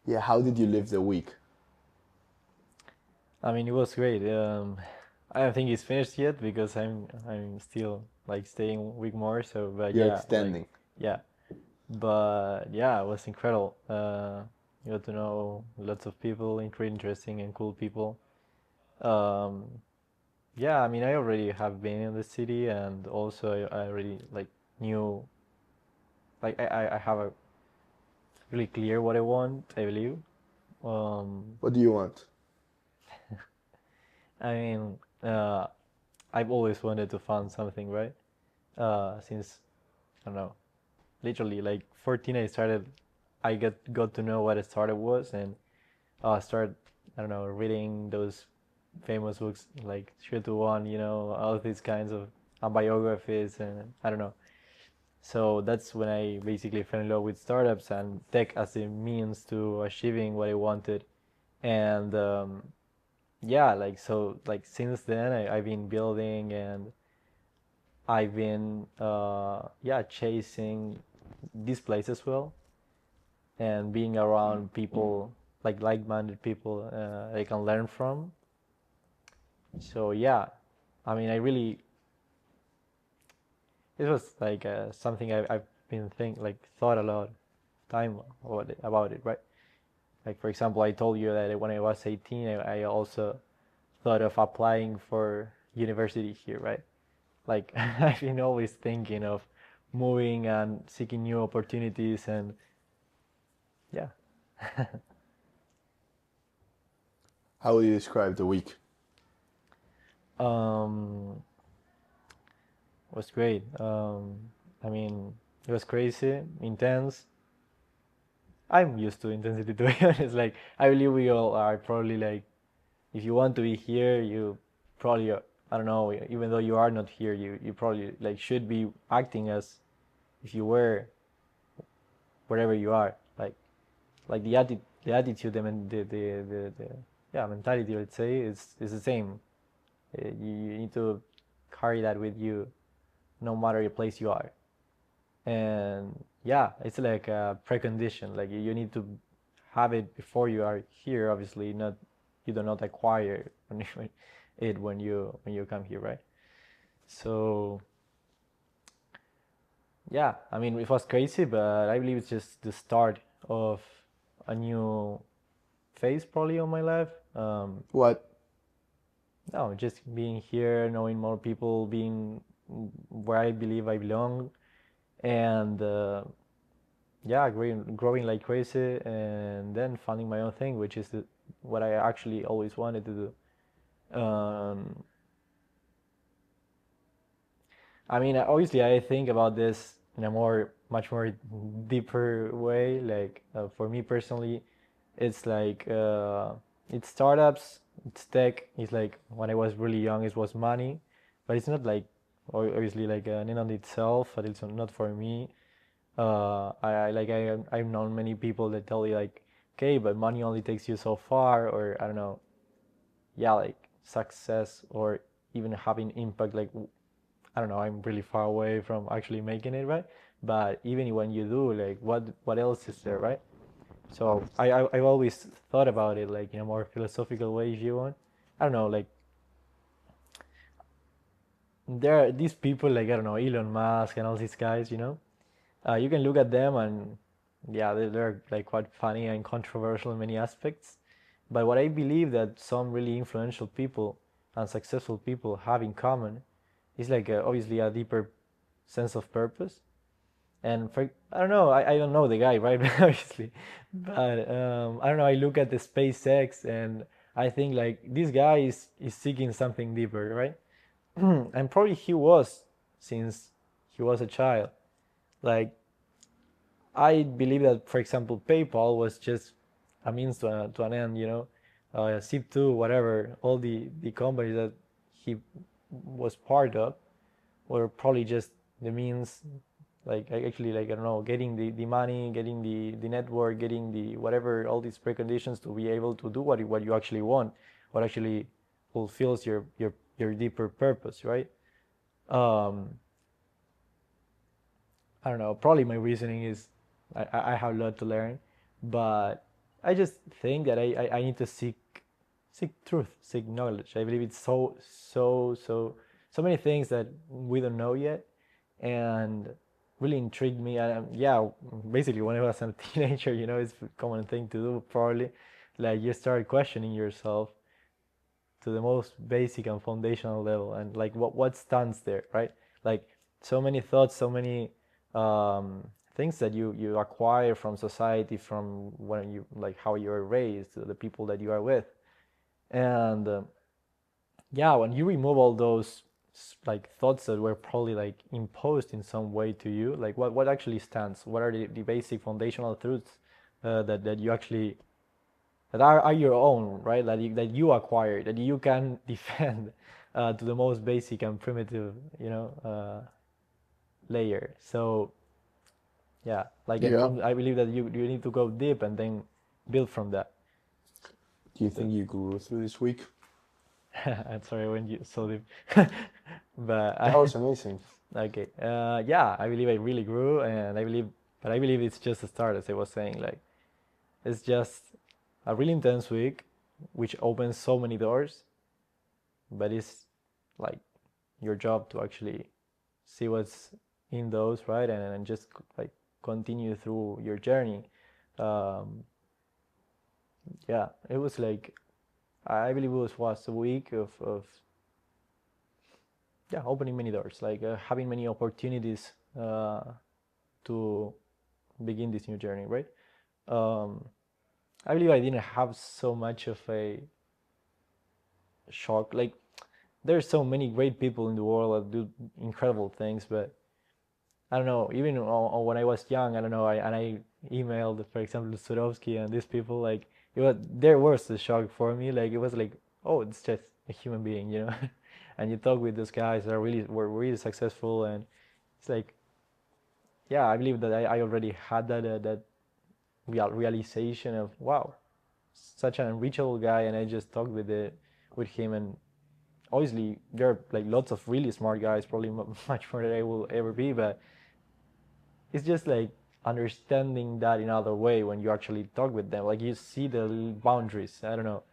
Yeah, how did you live the week? I mean, it was great. I don't think it's finished yet because I'm still like staying a week more. So, but You're yeah, like extending. yeah, but yeah, it was incredible. You got to know lots of people, interesting and cool people. Um, yeah, I mean, I already have been in the city, and also I already like knew I have a really clear what I want. I believe. Um, What do you want? I mean, I've always wanted to find something, right? Since I don't know, literally like 14, I got to know what a startup was, and start I don't know reading those famous books like Three to One, all of these kinds of biographies, and I don't know. So that's when I basically fell in love with startups and tech as a means to achieving what I wanted, and yeah, like so, like since then I've been building and I've been yeah chasing this place as well and being around people like-minded people I can learn from. So yeah, I mean I really it was like something I've been thought a lot of time about it, right? Like for example, I told you that when I was 18, I also thought of applying for university here, right? Like I've been always thinking of moving and seeking new opportunities and yeah. How would you describe the week? um was great. I mean, it was crazy, intense. I'm used to intensity to be honest. Like I believe we all are probably like if you want to be here, you probably I don't know, even though you are not here, you probably like should be acting as if you were wherever you are. Like the attitude, the yeah mentality, let's say, is the same. You need to carry that with you, no matter the place you are. And yeah, it's like a precondition. Like you need to have it before you are here. Obviously, not you do not acquire it when you come here, right? So yeah, I mean it was crazy, but I believe it's just the start of a new phase probably of my life. What? No, just being here, knowing more people, being where I believe I belong, and yeah, growing like crazy, and then finding my own thing, which is what I actually always wanted to do. I mean, obviously, I think about this in a much more deeper way. Like for me personally, it's like it's startups, it's tech. It's like when I was really young, it was money, but it's not like obviously like an end on itself. But it's not for me. I've known many people that tell you like, okay, but money only takes you so far, or I don't know, yeah, like success or even having impact. Like I don't know, I'm really far away from actually making it, right? But even when you do, like, what else is there, right? So I've always thought about it like in a more philosophical way, if you want. I don't know, like there are these people like I don't know Elon Musk and all these guys, you can look at them and yeah, they're like quite funny and controversial in many aspects. But what I believe that some really influential people and successful people have in common is like obviously a deeper sense of purpose. And for I don't know, I don't know the guy, right? Obviously, but I don't know. I look at the SpaceX and I think like this guy is seeking something deeper, right? And probably he was since he was a child. Like I believe that, for example, PayPal was just a means to an end, Zip2, whatever, all the companies that he was part of were probably just the means, like actually, like, I don't know, getting the money, getting the network, getting the whatever, all these preconditions to be able to do what you actually want, what actually fulfills your deeper purpose, right? Um, I don't know. Probably my reasoning is I have a lot to learn, but I just think that I need to seek truth, seek knowledge. I believe it's so many things that we don't know yet, and really intrigued me. And yeah, basically when I was a teenager, it's a common thing to do probably. Like you start questioning yourself to the most basic and foundational level, and like what stands there, right? Like so many thoughts, so many things that you acquire from society, from when you like how you're raised, the people that you are with, and yeah, when you remove all those like thoughts that were probably like imposed in some way to you, like what actually stands, what are the basic foundational truths that you actually that are your own, right? That you acquire, that you can defend to the most basic and primitive, layer. So yeah, like and Yeah. from I believe that you need to go deep and then build from that. Do you think you grew through this week? I'm sorry when you so deep, but That was amazing. okay, yeah, I believe I really grew, and I believe it's just a start, as I was saying. Like it's just a really intense week, which opens so many doors, but it's like your job to actually see what's in those, right? And just like continue through your journey. um, yeah, it was like I believe it was a week of yeah, opening many doors, like having many opportunities to begin this new journey, right? um, I believe I didn't have so much of a shock. Like there's so many great people in the world that do incredible things, but I don't know. Even when I was young, I don't know. I emailed, for example, Surovsky and these people. Like there was a shock for me. Like it was like, oh, it's just a human being. And you talk with those guys that were really successful, and it's like, yeah, I believe that I already had that realization of wow, such an unreachable guy, and I just talked with him, and obviously there are like lots of really smart guys, probably much more than I will ever be, but it's just like understanding that in other way when you actually talk with them, like you see the boundaries. I don't know,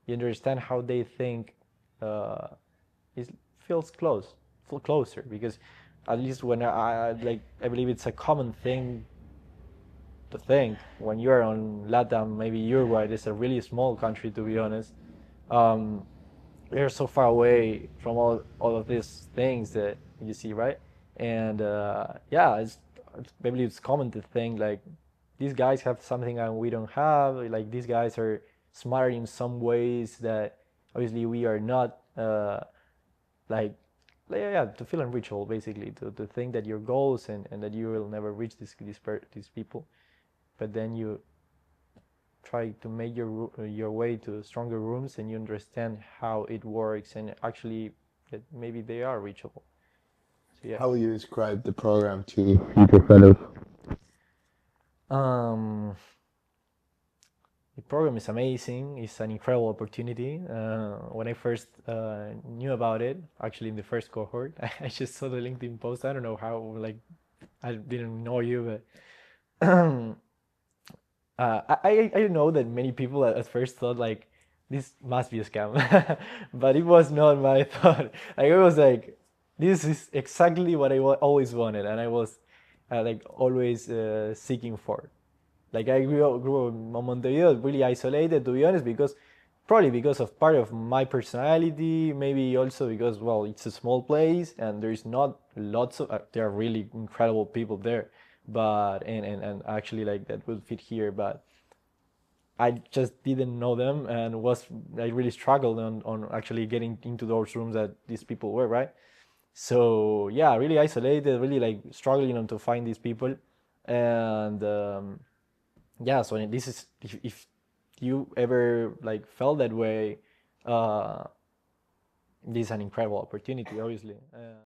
you understand how they think. uh it feels closer, because at least when like I believe it's a common thing to think when you're on Latam, maybe Uruguay is a really small country, to be honest. um they're so far away from all of these things that you see, right? And yeah, maybe it's common to think like these guys have something and we don't have. Like these guys are smarter in some ways that obviously we are not. Like, yeah, yeah, to feel unreachable, basically, to think that your goals and that you will never reach these people, but then you try to make your way to stronger rooms, and you understand how it works, and actually that maybe they are reachable. So yeah. How would you describe the program to future fellows? um the program is amazing. It's an incredible opportunity. When I first knew about it, actually in the first cohort, I just saw the LinkedIn post. I don't know how, like, I didn't know you, but I know that many people at first thought like this must be a scam, but it was not my thought. Like it was like this is exactly what I always wanted, and I was like always seeking for. Like I grew up in Montevideo, really isolated, to be honest, because probably because of part of my personality, maybe also because, well, it's a small place and there's not lots of there are really incredible people there, but and actually like that would fit here, but I just didn't know them, and was I really struggled on actually getting into those rooms that these people were, right? So yeah, really isolated, really like struggling on to find these people. And yeah, so this is if you ever like felt that way, uh this is an incredible opportunity, obviously.